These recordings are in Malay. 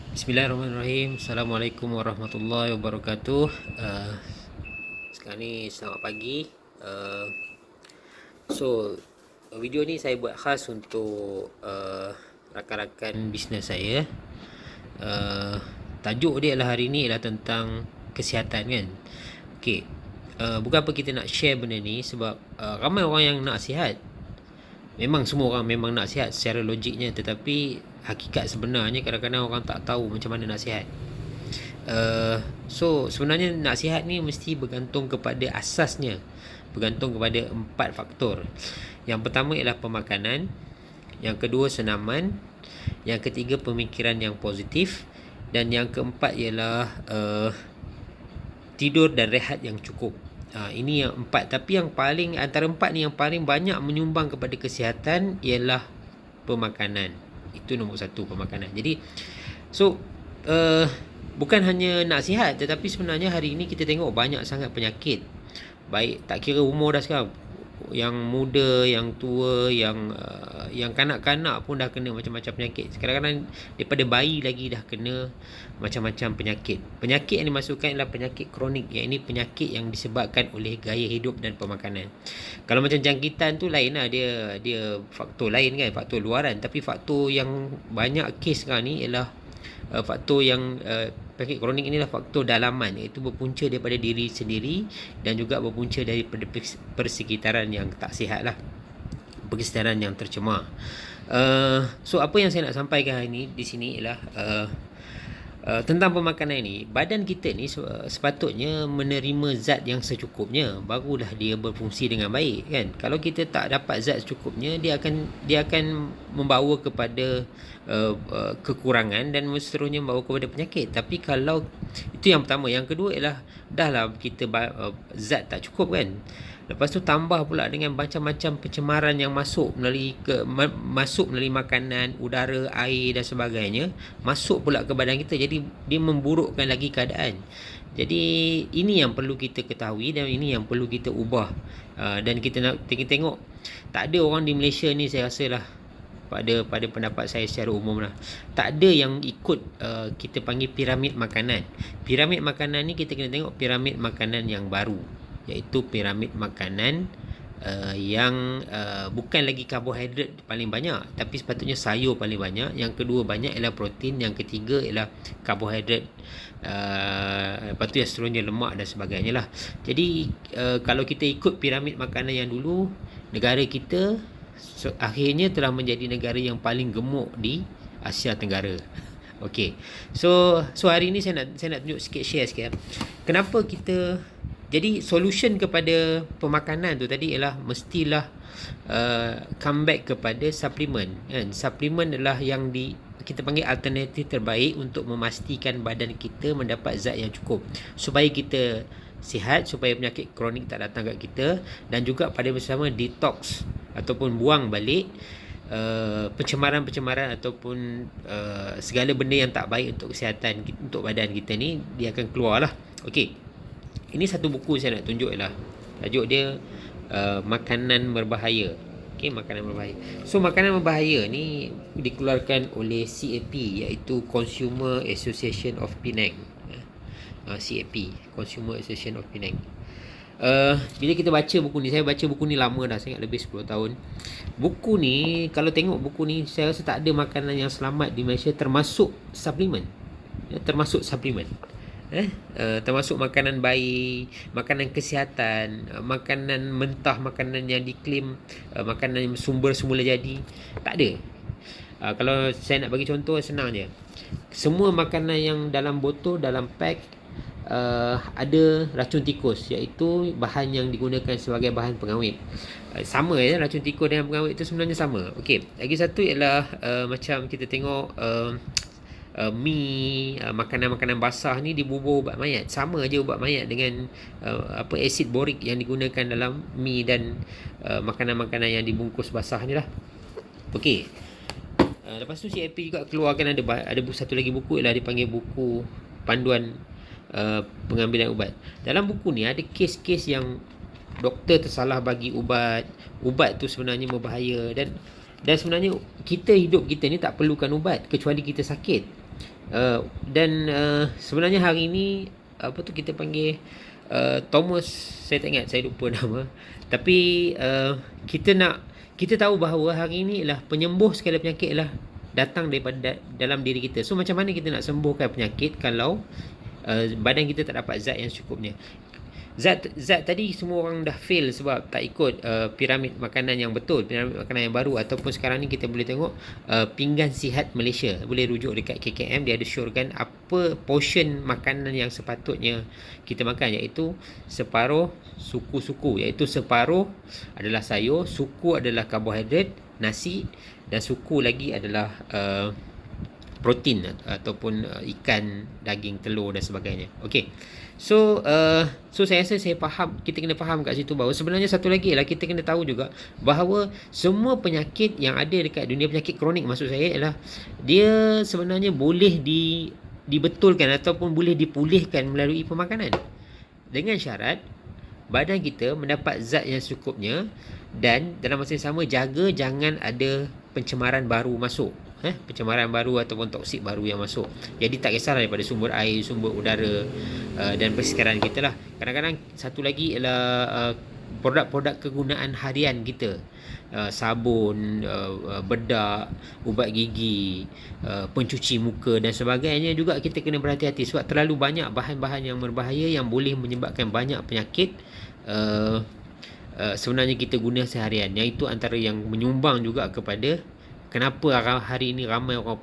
Bismillahirrahmanirrahim. Assalamualaikum warahmatullahi wabarakatuh. Sekarang ni selamat pagi. Uh, so video ni saya buat khas untuk rakan-rakan bisnes saya. Tajuk dia adalah hari ni adalah tentang kesihatan kan. Okey. Bukan apa kita nak share benda ni sebab ramai orang yang nak sihat. Memang semua orang memang nak sihat secara logiknya, tetapi hakikat sebenarnya kadang-kadang orang tak tahu macam mana nak sihat. So sebenarnya nak sihat ni mesti bergantung kepada asasnya, bergantung kepada 4 faktor. Yang pertama ialah pemakanan, yang kedua senaman, yang ketiga pemikiran yang positif, dan yang keempat ialah tidur dan rehat yang cukup. Ini yang 4, tapi yang paling antara 4 ni yang paling banyak menyumbang kepada kesihatan ialah pemakanan. Itu nombor 1, pemakanan. Jadi so bukan hanya nak sihat, tetapi sebenarnya hari ini kita tengok banyak sangat penyakit. Baik tak kira umur dah sekarang, yang muda, yang tua, yang kanak-kanak pun dah kena macam-macam penyakit. Kadang-kadang daripada bayi lagi dah kena macam-macam penyakit. Penyakit yang dimasukkan adalah penyakit kronik, yang ini penyakit yang disebabkan oleh gaya hidup dan pemakanan. Kalau macam jangkitan tu lain lah, dia faktor lain kan, faktor luaran. Tapi faktor yang banyak kes sekarang ni ialah faktor yang penyakit kronik inilah faktor dalaman, iaitu berpunca daripada diri sendiri dan juga berpunca daripada persekitaran yang tak sihat lah, persekitaran yang tercemar. So apa yang saya nak sampaikan hari ini di sini ialah tentang pemakanan ini. Badan kita ni sepatutnya menerima zat yang secukupnya, barulah dia berfungsi dengan baik kan. Kalau kita tak dapat zat secukupnya, dia akan membawa kepada kekurangan dan seterusnya membawa kepada penyakit. Tapi kalau itu yang pertama, yang kedua ialah dahlah kita zat tak cukup kan, lepas tu tambah pula dengan macam-macam pencemaran yang masuk melalui makanan, udara, air dan sebagainya, masuk pula ke badan kita. Jadi dia memburukkan lagi keadaan. Jadi ini yang perlu kita ketahui dan ini yang perlu kita ubah. Dan kita nak tengok, tak ada orang di Malaysia ni, saya rasa lah, pada pendapat saya secara umum lah, tak ada yang ikut kita panggil piramid makanan. Piramid makanan ni kita kena tengok piramid makanan yang baru, iaitu piramid makanan yang bukan lagi karbohidrat paling banyak, tapi sepatutnya sayur paling banyak. Yang kedua banyak ialah protein. Yang ketiga ialah karbohidrat. Lepas tu yang seterusnya lemak dan sebagainya lah. Jadi kalau kita ikut piramid makanan yang dulu, negara kita akhirnya telah menjadi negara yang paling gemuk di Asia Tenggara. Okey. So hari ni saya nak tunjuk sikit, share sikit. Kenapa kita, jadi solution kepada pemakanan tu tadi ialah mestilah come back kepada suplemen kan. Suplemen adalah yang kita panggil alternatif terbaik untuk memastikan badan kita mendapat zat yang cukup supaya kita sihat, supaya penyakit kronik tak datang kat kita, dan juga pada bersama detox ataupun buang balik pencemaran-pencemaran ataupun segala benda yang tak baik untuk kesihatan, untuk badan kita ni, dia akan keluar lah. Okey, ini satu buku saya nak tunjuk lah. Tajuk dia Makanan Berbahaya. Okey, makanan berbahaya. So makanan berbahaya ni dikeluarkan oleh CAP, iaitu Consumer Association of Penang. CAP, Consumer Association of Penang. Bila kita baca buku ni, saya baca buku ni lama dah, saya ingat lebih 10 tahun. Buku ni, kalau tengok buku ni, saya rasa tak ada makanan yang selamat di Malaysia, termasuk suplemen. Termasuk suplemen. Termasuk makanan bayi, makanan kesihatan, makanan mentah, makanan yang diklaim makanan yang sumber semula jadi, tak ada. Kalau saya nak bagi contoh, senang je. Semua makanan yang dalam botol, dalam pack, ada racun tikus, iaitu bahan yang digunakan sebagai bahan pengawet. Sama ya, racun tikus dengan pengawet itu sebenarnya sama. Okey, lagi satu ialah macam kita tengok mi, makanan-makanan basah ni dibubur ubat mayat. Sama aja ubat mayat dengan asid borik yang digunakan dalam mi dan makanan-makanan yang dibungkus basah ni lah. Okey. Lepas tu CAP juga keluarkan ada satu lagi buku, ialah dipanggil buku panduan pengambilan ubat. Dalam buku ni ada kes-kes yang doktor tersalah bagi ubat tu sebenarnya berbahaya, dan sebenarnya hidup kita ni tak perlukan ubat kecuali kita sakit. Sebenarnya hari ni apa tu kita panggil Thomas, saya tak ingat, saya lupa nama. Tapi kita tahu bahawa hari ini ialah penyembuh segala penyakit ialah datang daripada dalam diri kita. So macam mana kita nak sembuhkan penyakit kalau badan kita tak dapat zat yang cukupnya? Zat tadi semua orang dah fail sebab tak ikut piramid makanan yang betul, piramid makanan yang baru. Ataupun sekarang ni kita boleh tengok Pinggan Sihat Malaysia, boleh rujuk dekat KKM, dia ada syorkan apa portion makanan yang sepatutnya kita makan, iaitu separuh suku-suku, iaitu separuh adalah sayur, suku adalah karbohidrat, nasi, dan suku lagi adalah protein ataupun ikan, daging, telur dan sebagainya. Okey. So saya rasa saya faham, kita kena faham kat situ bahawa sebenarnya satu lagi lah, kita kena tahu juga bahawa semua penyakit yang ada dekat dunia, penyakit kronik maksud saya, ialah dia sebenarnya boleh dibetulkan ataupun boleh dipulihkan melalui pemakanan, dengan syarat badan kita mendapat zat yang cukupnya, dan dalam masa yang sama jaga jangan ada pencemaran baru masuk, pencemaran baru ataupun toksik baru yang masuk. Jadi tak kisahlah daripada sumber air, sumber udara dan persekitaran kita lah. Kadang-kadang satu lagi ialah produk-produk kegunaan harian kita, sabun, bedak, ubat gigi, pencuci muka dan sebagainya juga kita kena berhati-hati, sebab terlalu banyak bahan-bahan yang berbahaya yang boleh menyebabkan banyak penyakit sebenarnya kita guna seharian, yang itu antara yang menyumbang juga kepada kenapa hari ini ramai orang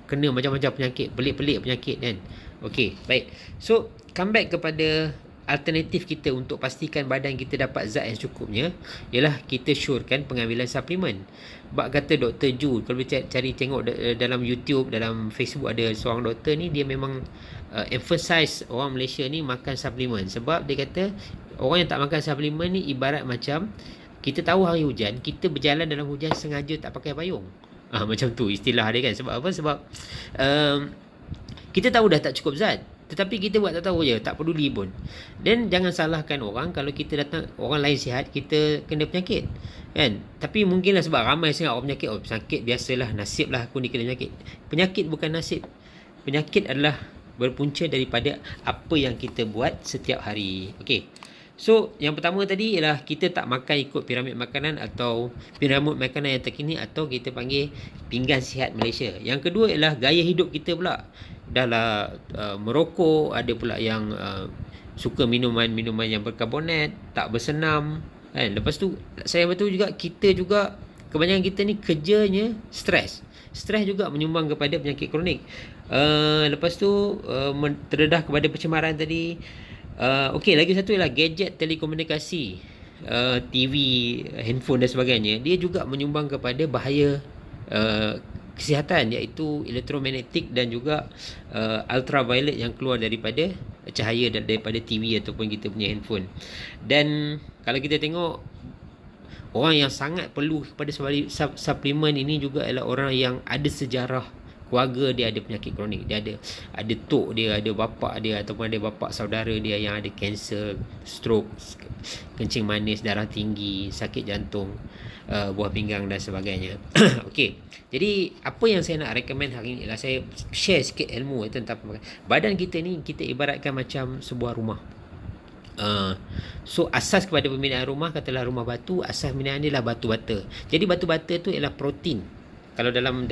kena macam-macam penyakit, pelik-pelik penyakit kan. Okey, baik. So, come back kepada alternatif kita untuk pastikan badan kita dapat zat yang cukupnya, ialah kita syorkan pengambilan suplemen. Bak kata Dr. Ju, kalau cari tengok dalam YouTube, dalam Facebook, ada seorang doktor ni, dia memang emphasize orang Malaysia ni makan suplemen. Sebab dia kata orang yang tak makan suplemen ni ibarat macam kita tahu hari hujan, kita berjalan dalam hujan sengaja tak pakai payung. Macam tu istilah dia kan. Sebab apa? Sebab kita tahu dah tak cukup zat, tetapi kita buat tak tahu je, tak peduli pun. Dan jangan salahkan orang kalau kita datang, orang lain sihat, kita kena penyakit kan. Tapi mungkinlah sebab ramai sangat orang penyakit, penyakit biasalah, nasib lah aku ni kena penyakit. Penyakit bukan nasib. Penyakit adalah berpunca daripada apa yang kita buat setiap hari. Okey. So, yang pertama tadi ialah kita tak makan ikut piramid makanan atau piramid makanan yang terkini, atau kita panggil Pinggan Sihat Malaysia. Yang kedua ialah gaya hidup kita pula. Dahlah merokok, ada pula yang suka minuman-minuman yang berkarbonat, tak bersenam kan. Lepas tu saya betul juga, kita juga kebanyakan kita ni kerjanya stres. Stres juga menyumbang kepada penyakit kronik. Lepas tu terdedah kepada pencemaran tadi. Okey, lagi satu ialah gadget telekomunikasi, TV, handphone dan sebagainya. Dia juga menyumbang kepada bahaya kesihatan, iaitu elektromagnetik dan juga ultraviolet yang keluar daripada cahaya daripada TV ataupun kita punya handphone. Dan kalau kita tengok, orang yang sangat perlu kepada suplemen ini juga adalah orang yang ada sejarah keluarga dia ada penyakit kronik. Dia ada tok dia, ada bapa dia ataupun ada bapa saudara dia yang ada kanser, stroke, kencing manis, darah tinggi, sakit jantung, buah pinggang dan sebagainya. Okey. Jadi apa yang saya nak recommend hari ini ialah saya share sikit ilmu tentang badan kita ni. Kita ibaratkan macam sebuah rumah. So asas kepada pembinaan rumah, katalah rumah batu, asas pembinaan dia adalah batu bata. Jadi batu bata tu ialah protein. Kalau dalam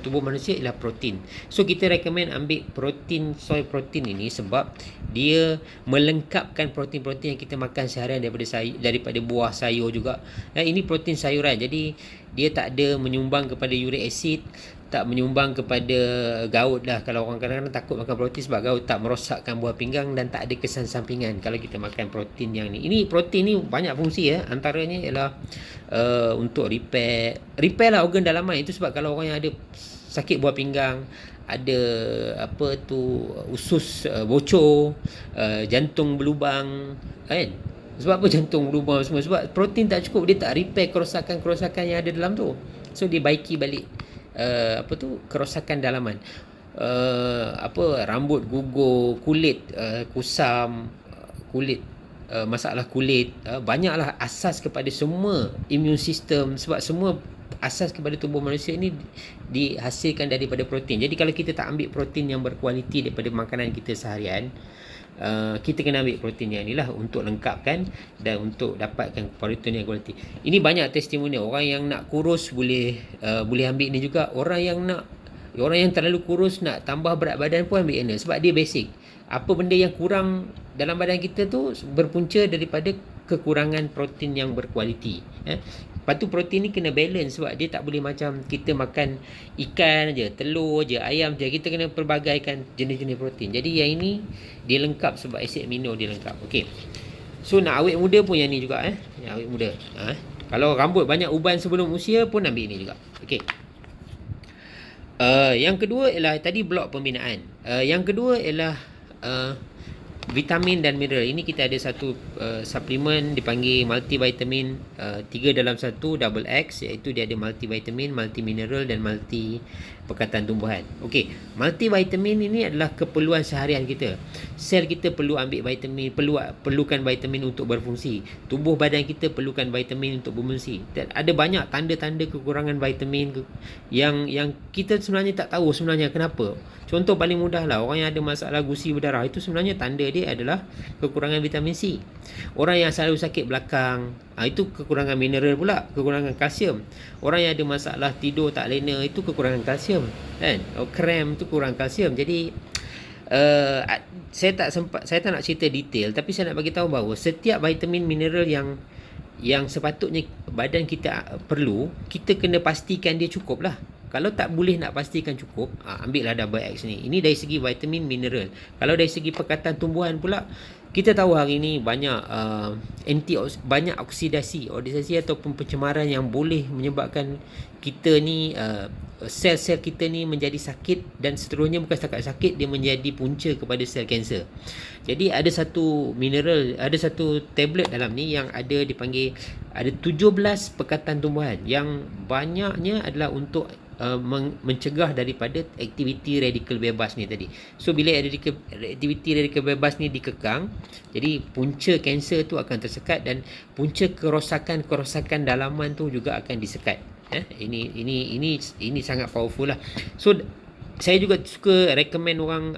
tubuh manusia ialah protein. So kita recommend ambil protein, soy protein ini sebab dia melengkapkan protein-protein yang kita makan seharian daripada buah, sayur juga. Dan ini protein sayuran. Jadi dia tak ada menyumbang kepada uric acid, tak menyumbang kepada gout lah. Kalau orang kadang-kadang takut makan protein sebab gout, tak merosakkan buah pinggang dan tak ada kesan sampingan kalau kita makan protein yang ni. Ini protein ni banyak fungsi ya. Antaranya ialah untuk repair lah organ dalaman. Itu sebab kalau orang yang ada sakit buah pinggang, ada usus bocor, jantung berlubang kan. Sebab apa jantung berlubang semua? Sebab protein tak cukup, dia tak repair kerosakan-kerosakan yang ada dalam tu. So dia baiki balik kerosakan dalaman, rambut gugur, kulit kusam, kulit masalah kulit, banyaklah asas kepada semua immune system. Sebab semua asas kepada tubuh manusia ni dihasilkan daripada protein. Jadi kalau kita tak ambil protein yang berkualiti daripada makanan kita seharian, kita kena ambil protein yang inilah untuk lengkapkan dan untuk dapatkan protein yang kualiti. Ini banyak testimonial. Orang yang nak kurus boleh ambil ni juga. Orang yang terlalu kurus nak tambah berat badan pun ambil ini sebab dia basic. Apa benda yang kurang dalam badan kita tu berpunca daripada kekurangan protein yang berkualiti. Lepas tu protein ni kena balance sebab dia tak boleh macam kita makan ikan je, telur je, ayam je. Kita kena perbagaikan jenis-jenis protein. Jadi yang ini dia lengkap sebab asid amino dia lengkap. Okey. So nak awet muda pun yang ni juga Yang awet muda. Kalau rambut banyak uban sebelum usia pun ambil ni juga. Okey. Yang kedua ialah tadi blok pembinaan. Yang kedua ialah vitamin dan mineral. Ini kita ada satu suplemen dipanggil multivitamin 3 dalam 1 double X, iaitu dia ada multivitamin, multimineral dan multi perkataan tumbuhan. Okey, multivitamin ini adalah keperluan seharian kita. Sel kita perlu ambil vitamin, perlukan vitamin untuk berfungsi. Tubuh badan kita perlukan vitamin untuk berfungsi. Dan ada banyak tanda-tanda kekurangan vitamin yang kita sebenarnya tak tahu sebenarnya kenapa. Contoh paling mudah lah, orang yang ada masalah gusi berdarah, itu sebenarnya tanda dia adalah kekurangan vitamin C. Orang yang selalu sakit belakang, itu kekurangan mineral pula, kekurangan kalsium. Orang yang ada masalah tidur tak lena, itu kekurangan kalsium, kan? Kram tu kurang kalsium. Jadi saya tak nak cerita detail, tapi saya nak bagi tahu bahawa setiap vitamin mineral yang sepatutnya badan kita perlu, kita kena pastikan dia cukup lah. Kalau tak boleh nak pastikan cukup, ambillah double X ni. Ini dari segi vitamin mineral. Kalau dari segi perkataan tumbuhan pula, kita tahu hari ni banyak banyak oksidasi ataupun pencemaran yang boleh menyebabkan kita ni sel-sel kita ni menjadi sakit, dan seterusnya bukan setakat sakit, dia menjadi punca kepada sel kanser. Jadi ada satu mineral, ada satu tablet dalam ni yang ada dipanggil, ada 17 perkataan tumbuhan yang banyaknya adalah untuk mencegah daripada aktiviti radikal bebas ni tadi. So bila aktiviti radikal bebas ni dikekang, jadi punca kanser tu akan tersekat dan punca kerosakan dalaman tu juga akan disekat. Ini sangat powerful lah. So saya juga suka recommend orang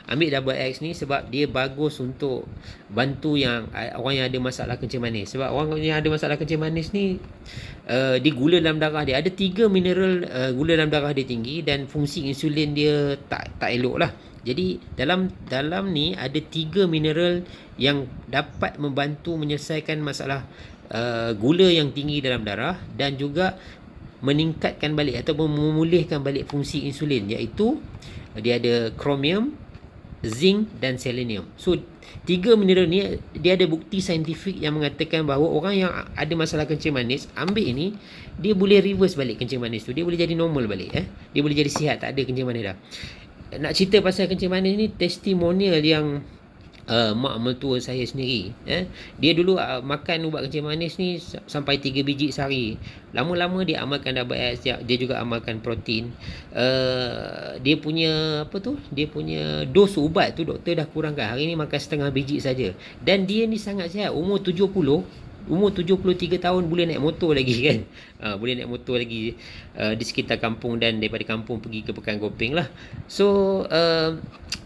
ambil double X ni sebab dia bagus untuk bantu orang yang ada masalah kencing manis. Sebab orang yang ada masalah kencing manis ni, dia gula dalam darah dia ada 3 mineral, gula dalam darah dia tinggi dan fungsi insulin dia tak elok lah. Jadi dalam ni ada 3 mineral yang dapat membantu menyelesaikan masalah gula yang tinggi dalam darah dan juga meningkatkan balik ataupun memulihkan balik fungsi insulin, iaitu dia ada chromium, zinc dan selenium. So 3 mineral ni dia ada bukti saintifik yang mengatakan bahawa orang yang ada masalah kencing manis ambil ini, dia boleh reverse balik kencing manis tu, dia boleh jadi normal balik, dia boleh jadi sihat, tak ada kencing manis dah. Nak cerita pasal kencing manis ni, testimonial yang mak mertua saya sendiri, dia dulu makan ubat kencing manis ni sampai 3 biji sehari. Lama-lama dia amalkan double X, dia juga amalkan protein. Dia punya dos ubat tu doktor dah kurangkan, hari ni makan setengah biji saja. Dan dia ni sangat sihat, umur 73 tahun, boleh naik motor lagi kan. Boleh naik motor lagi di sekitar kampung, dan daripada kampung pergi ke Pekan Gopeng lah. So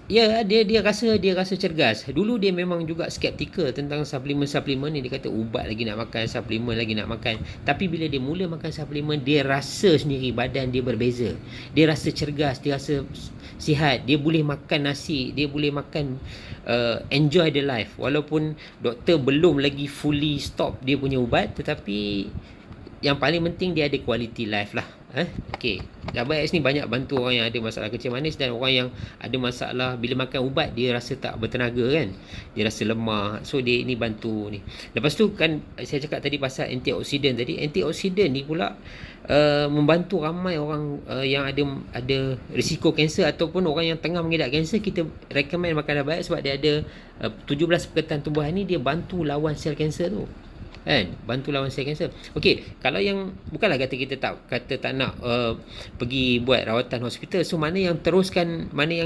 dia rasa cergas. Dulu dia memang juga skeptikal tentang suplemen ni. Dia kata ubat lagi nak makan, suplemen lagi nak makan. Tapi bila dia mula makan suplemen, dia rasa sendiri badan dia berbeza. Dia rasa cergas, dia rasa sihat, dia boleh makan nasi, dia boleh makan, enjoy the life. Walaupun doktor belum lagi fully stop dia punya ubat, tetapi yang paling penting dia ada quality life lah. Okey, double X ni banyak bantu orang yang ada masalah kencing manis, dan orang yang ada masalah bila makan ubat dia rasa tak bertenaga kan, dia rasa lemah. So dia ini bantu ni. Lepas tu kan saya cakap tadi pasal antioksidan tadi. Antioksidan ni pula membantu ramai orang yang ada risiko kanser ataupun orang yang tengah mengidap kanser. Kita recommend makan double X sebab dia ada 17 perkataan tumbuhan ni, dia bantu lawan sel kanser tu. Bantu lawan sel kanser. Okey, kalau yang bukanlah kata kita tak nak pergi buat rawatan hospital. So mana yang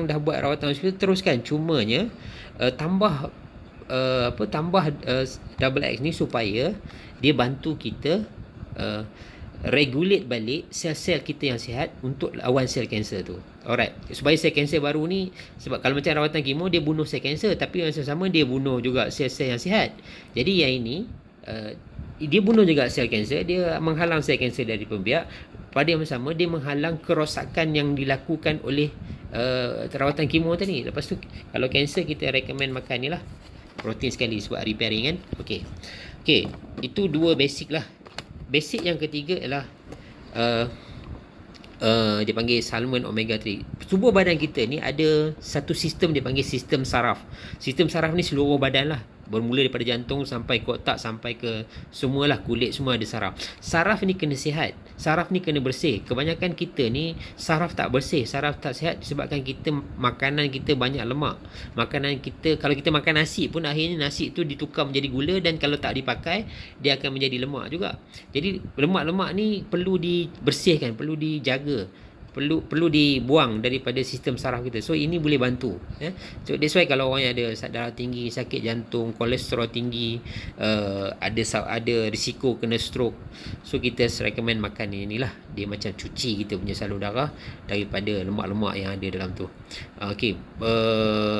dah buat rawatan hospital teruskan. Cumanya tambah double X ni supaya dia bantu kita regulate balik sel-sel kita yang sihat untuk lawan sel kanser tu. Alright. Supaya sel kanser baru ni, sebab kalau macam rawatan kemo dia bunuh sel kanser, tapi yang sama dia bunuh juga sel-sel yang sihat. Jadi yang ini dia bunuh juga sel kanser, dia menghalang sel kanser dari pembiak. Pada yang sama dia menghalang kerosakan yang dilakukan oleh rawatan kemo tadi. Lepas tu kalau kanser kita recommend makan ni lah, protein sekali sebab repairing kan. Okey, itu dua basic lah. Basic yang ketiga ialah dia panggil salmon omega 3. Tubuh badan kita ni ada satu sistem dia panggil sistem saraf. Sistem saraf ni seluruh badan lah, bermula daripada jantung sampai ke otak, sampai ke semualah, kulit semua ada saraf. Saraf ni kena sihat, saraf ni kena bersih. Kebanyakan kita ni saraf tak bersih, saraf tak sihat disebabkan kita makanan kita banyak lemak. Makanan kita, kalau kita makan nasi pun akhirnya nasi tu ditukar menjadi gula, dan kalau tak dipakai dia akan menjadi lemak juga. Jadi lemak-lemak ni perlu dibersihkan, perlu dijaga, perlu dibuang daripada sistem saraf kita. So ini boleh bantu. So that's why kalau orang yang ada darah tinggi, sakit jantung, kolesterol tinggi, ada risiko kena stroke, so kita recommend makan inilah. Dia macam cuci kita punya salur darah daripada lemak-lemak yang ada dalam tu.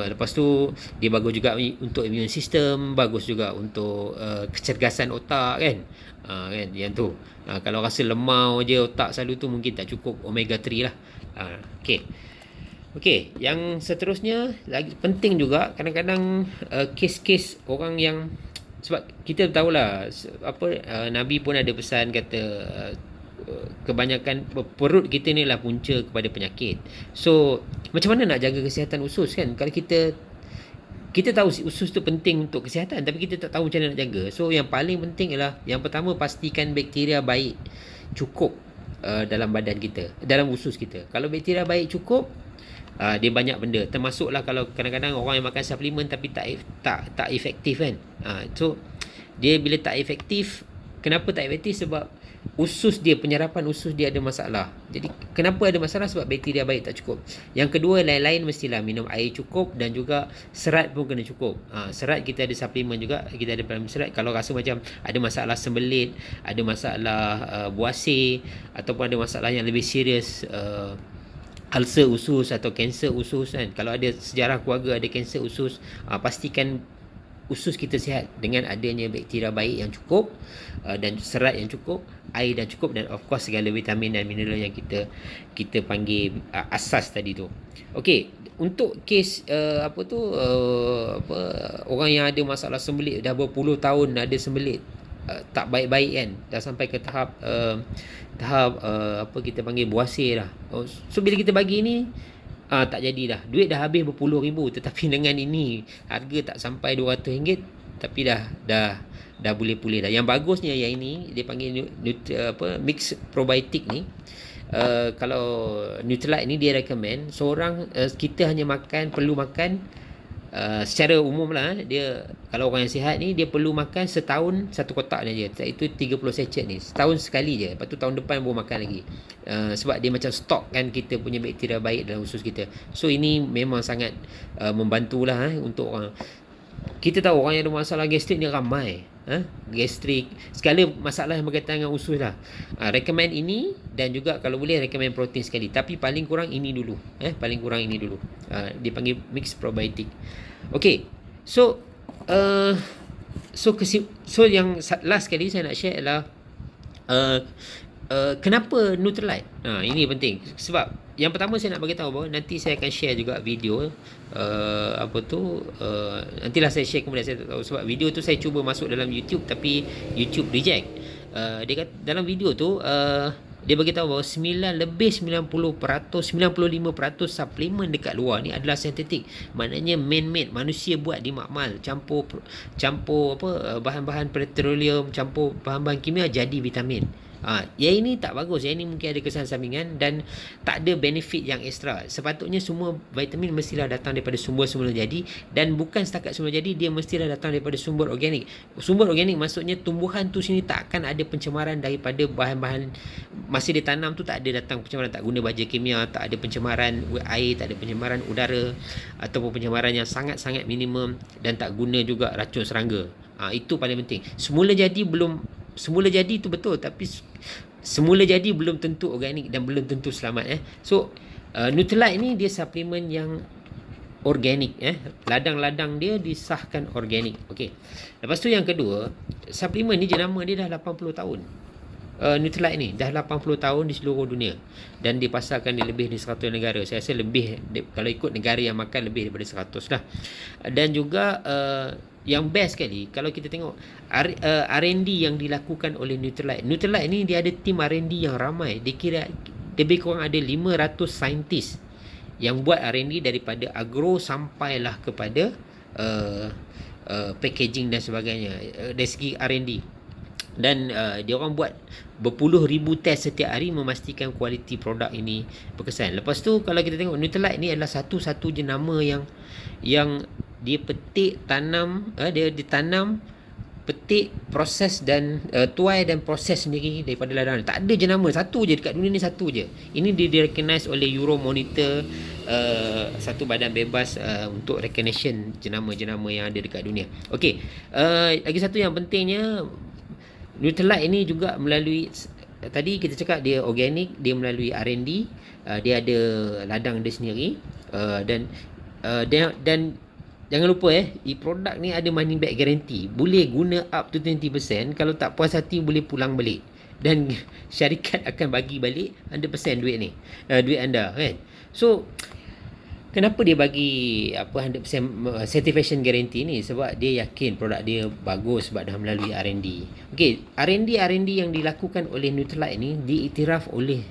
Lepas tu dia bagus juga untuk immune system, bagus juga untuk kecergasan otak kan. Kan yang tu. Kalau rasa lemau je otak selalu tu, mungkin tak cukup omega 3 lah. Okey, yang seterusnya lagi penting juga, kadang-kadang kes-kes orang yang, sebab kita tahulah Nabi pun ada pesan kata kebanyakan perut kita ni lah punca kepada penyakit. So macam mana nak jaga kesihatan usus kan? Kalau kita tahu usus tu penting untuk kesihatan, tapi kita tak tahu macam mana nak jaga. So yang paling penting ialah, yang pertama, pastikan bakteria baik cukup dalam badan kita, dalam usus kita. Kalau bakteria baik cukup, dia banyak benda, termasuklah kalau kadang-kadang orang yang makan suplemen tapi tak efektif kan. So dia bila tak efektif, kenapa tak efektif? Sebab usus dia, penyerapan usus dia ada masalah. Jadi kenapa ada masalah? Sebab bakteria baik tak cukup. Yang kedua, lain-lain mestilah minum air cukup, dan juga serat pun kena cukup. Serat kita ada suplemen juga, kita ada serat. Kalau rasa macam ada masalah sembelit, ada masalah buasir, ataupun ada masalah yang lebih serius, ulcer usus atau kanser usus kan. Kalau ada sejarah keluarga ada kanser usus, pastikan usus kita sihat dengan adanya bakteria baik yang cukup, dan serat yang cukup, air dan cukup, dan of course segala vitamin dan mineral yang kita panggil asas tadi tu. Okey, untuk kes orang yang ada masalah sembelit, dah berpuluh tahun ada sembelit, tak baik-baik kan, dah sampai ke tahap kita panggil buasir lah. So bila kita bagi ni, tak jadi dah. Duit dah habis berpuluh ribu, tetapi dengan ini harga tak sampai RM200, tapi dah boleh pulih dah. Yang bagusnya yang ini dia panggil mix probiotik ni. Kalau Nutrilite ni dia recommend seorang, kita hanya perlu makan secara umum lah, dia kalau orang yang sihat ni dia perlu makan setahun satu kotak ni je, iaitu 30 sachet ni setahun sekali je. Lepas tu tahun depan baru makan lagi, sebab dia macam stok kan kita punya bakteria baik dalam usus kita. So ini memang sangat membantulah untuk orang. Kita tahu orang yang ada masalah gastrik ni ramai. Gastrik, segala masalah yang berkaitan dengan usus lah. Recommend ini, dan juga kalau boleh recommend protein sekali, tapi paling kurang ini dulu. Paling kurang ini dulu. Dia panggil mix probiotik. Okay, so yang last sekali saya nak share adalah kenapa Nutrilite. Ini penting, sebab yang pertama saya nak bagi tahu bahawa nanti saya akan share juga video nantilah saya share, kemudian saya tak tahu sebab video tu saya cuba masuk dalam YouTube tapi YouTube reject. Dia kata dalam video tu dia bagi tahu bahawa 95% suplemen dekat luar ni adalah sintetik. Maknanya man-made, manusia buat di makmal, campur bahan-bahan petroleum, campur bahan-bahan kimia jadi vitamin. Yang ini tak bagus. Yang ini mungkin ada kesan sampingan dan tak ada benefit yang ekstra. Sepatutnya semua vitamin mestilah datang daripada sumber semula jadi, dan bukan setakat semula jadi, dia mestilah datang daripada sumber organik. Sumber organik maksudnya tumbuhan tu sini tak akan ada pencemaran daripada bahan-bahan masa dia tanam tu, tak ada datang pencemaran, tak guna baja kimia, tak ada pencemaran air, tak ada pencemaran udara ataupun pencemaran yang sangat-sangat minimum, dan tak guna juga racun serangga. Itu paling penting. Semula jadi belum semula jadi tu betul, tapi semula jadi belum tentu organik dan belum tentu selamat. So Nutrilite ni dia suplemen yang organik. Ladang-ladang dia disahkan organik. Okey. Lepas tu yang kedua, suplemen ni jenama dia dah 80 tahun. Nutrilite ni dah 80 tahun di seluruh dunia dan dipasarkan di lebih dari 100 negara. Saya rasa lebih, kalau ikut negara yang makan, lebih daripada 100 lah. Dan juga yang best sekali, kalau kita tengok R&D yang dilakukan oleh Nutrilite. Nutrilite ni dia ada tim R&D yang ramai. Dia kira lebih kurang ada 500 saintis yang buat R&D daripada agro sampailah kepada packaging dan sebagainya, dari segi R&D. Dan dia orang buat berpuluh ribu test setiap hari memastikan kualiti produk ini berkesan. Lepas tu kalau kita tengok, Nutrilite ni adalah satu-satu jenama yang dia petik, tanam, dia ditanam, petik, proses dan tuai dan proses sendiri daripada ladang. Tak ada jenama, satu je dekat dunia ni, satu je. Ini dia recognize oleh Euromonitor, satu badan bebas untuk recognition jenama-jenama yang ada dekat dunia. Okey, lagi satu yang pentingnya, Nutrilite ini juga melalui, tadi kita cakap dia organik, dia melalui R&D, dia ada ladang dia sendiri, dan jangan lupa produk ni ada money back guarantee. Boleh guna up to 20%. Kalau tak puas hati boleh pulang balik. Dan syarikat akan bagi balik 100% duit ni, duit anda kan. So kenapa dia bagi 100% certification guarantee ni? Sebab dia yakin produk dia bagus sebab dah melalui R&D. Okey, R&D yang dilakukan oleh Nutrilite ni diiktiraf oleh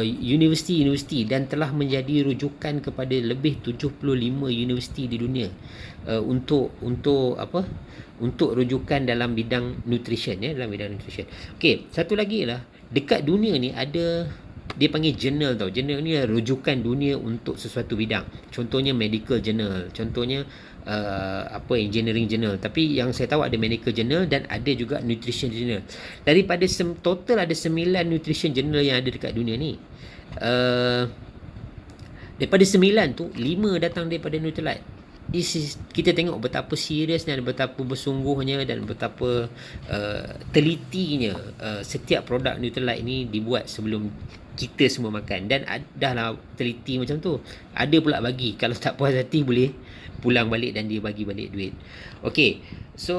universiti-universiti dan telah menjadi rujukan kepada lebih 75 universiti di dunia untuk rujukan dalam bidang nutrition, dalam bidang nutrition. Okey, satu lagi lah, dekat dunia ni ada, dia panggil journal tau. Journal ni rujukan dunia untuk sesuatu bidang. Contohnya medical journal, contohnya engineering journal. Tapi yang saya tahu ada medical journal dan ada juga nutrition journal. Daripada total ada 9 nutrition journal yang ada dekat dunia ni. Daripada 9 tu, 5 datang daripada Nutrilite. Kita tengok betapa serius dan betapa bersungguhnya dan betapa telitinya setiap produk Nutrilite ni dibuat sebelum kita semua makan. Dan dah lah teliti macam tu. Ada pula bagi, kalau tak puas hati boleh pulang balik dan dia bagi balik duit. Okey, so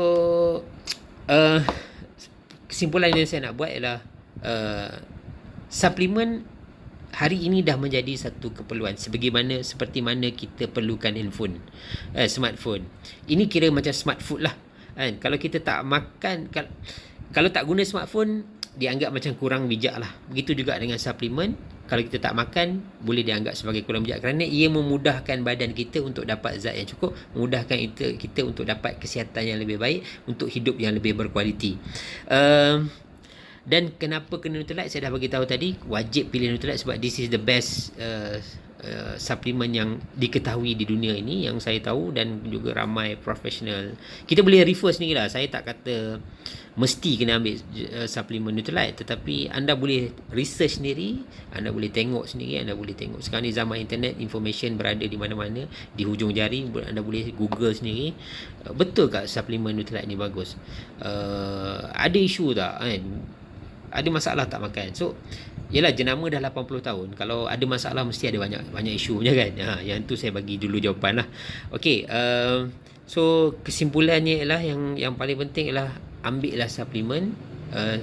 kesimpulan yang saya nak buat ialah suplemen hari ini dah menjadi satu keperluan, seperti mana kita perlukan handphone, smartphone. Ini kira macam smart food lah kan. Kalau kita tak makan, kalau tak guna smartphone, dianggap macam kurang bijak lah. Begitu juga dengan suplemen. Kalau kita tak makan, boleh dianggap sebagai kurang bijak kerana ia memudahkan badan kita untuk dapat zat yang cukup, memudahkan kita untuk dapat kesihatan yang lebih baik, untuk hidup yang lebih berkualiti. Dan kenapa kena Nutrilite, saya dah bagi tahu tadi. Wajib pilih Nutrilite sebab this is the best suplemen yang diketahui di dunia ini, yang saya tahu, dan juga ramai profesional. Kita boleh refer sendiri lah. Saya tak kata mesti kena ambil suplemen Nutrilite, tetapi anda boleh research sendiri, anda boleh tengok sendiri, anda boleh tengok. Sekarang ni zaman internet, information berada di mana-mana, di hujung jari. Anda boleh google sendiri, betul tak suplemen Nutrilite ni bagus, ada isu tak kan, ada masalah tak makan. So yelah, jenama dah 80 tahun. Kalau ada masalah mesti ada banyak isunya kan. Yang tu saya bagi dulu jawapan lah. Okey, so kesimpulannya ialah yang paling penting ialah ambillah suplemen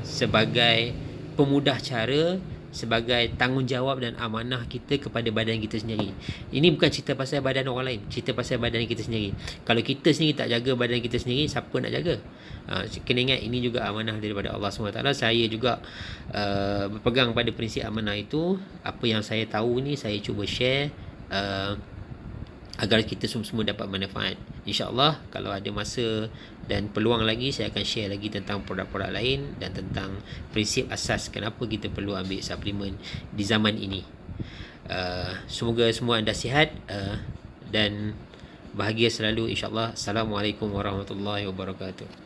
sebagai pemudah cara, sebagai tanggungjawab dan amanah kita kepada badan kita sendiri. Ini bukan cerita pasal badan orang lain, cerita pasal badan kita sendiri. Kalau kita sendiri tak jaga badan kita sendiri, siapa nak jaga? Kena ingat, ini juga amanah daripada Allah SWT. Saya juga berpegang pada prinsip amanah itu. Apa yang saya tahu ni saya cuba share agar kita semua dapat manfaat. InsyaAllah kalau ada masa dan peluang lagi, saya akan share lagi tentang produk-produk lain dan tentang prinsip asas kenapa kita perlu ambil suplemen di zaman ini. Semoga semua anda sihat dan bahagia selalu, insyaAllah. Assalamualaikum warahmatullahi wabarakatuh.